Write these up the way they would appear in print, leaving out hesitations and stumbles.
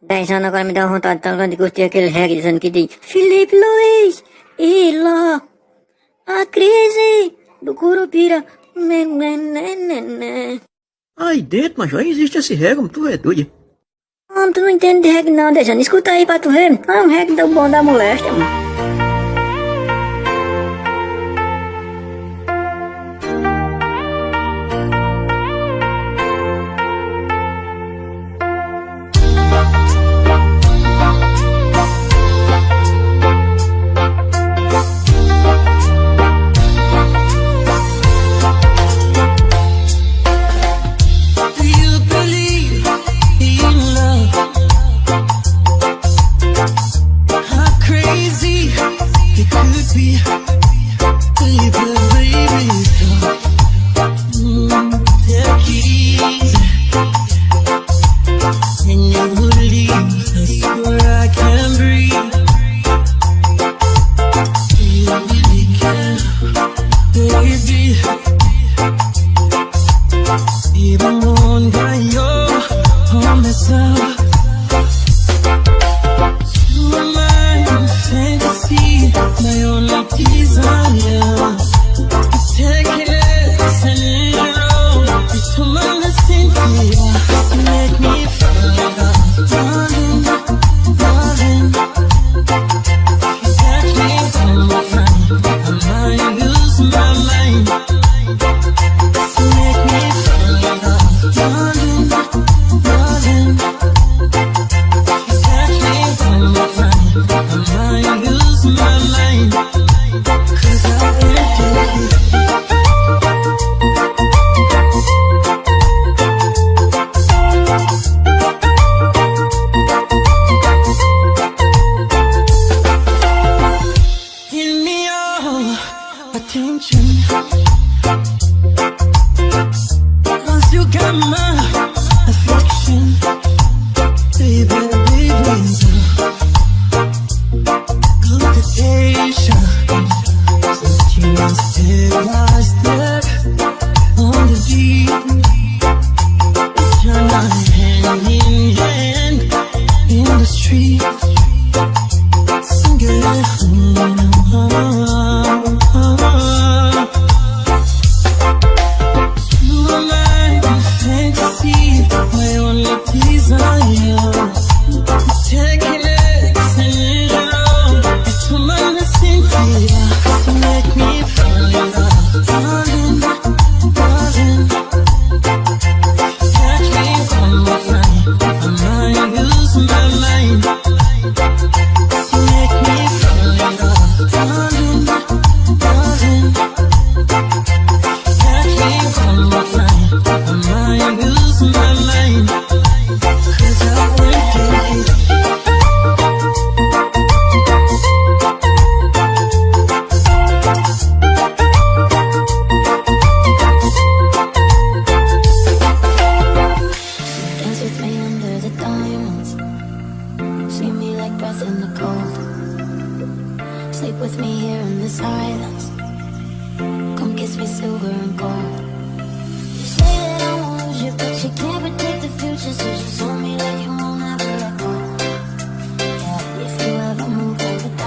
10 anos agora me dá uma vontade tão grande de curtir aquele reggae dizendo que diz Felipe Luiz e lá a crise do Curupira. Aí dentro, mas já existe esse reggae, tu é doido. Tu não entende de reggae não, deixando. Escuta aí pra tu ver. Um reggae do bom da moléstia, mano.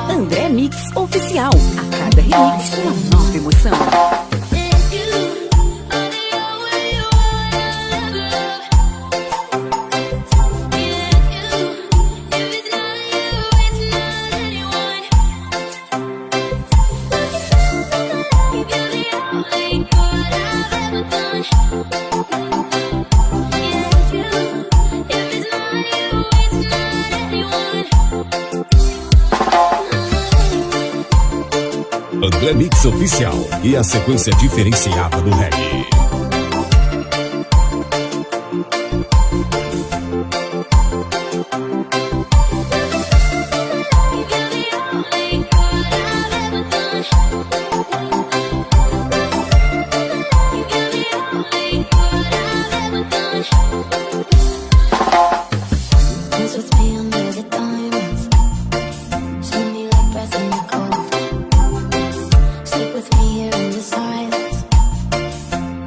André Mix Oficial. A cada remix uma nova emoção. André Mix Oficial e a sequência diferenciada do reggae.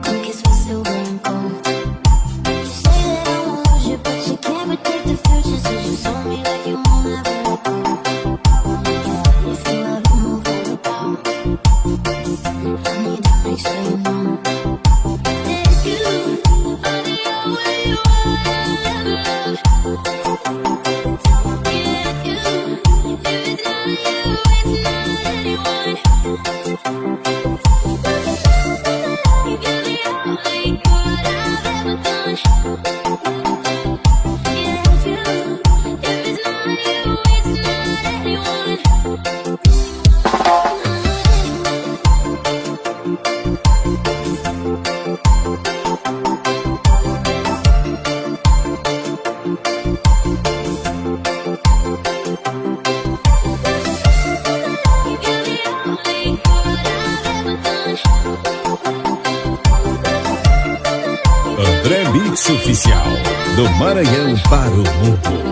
Come André Mix Oficial, do Maranhão para o mundo.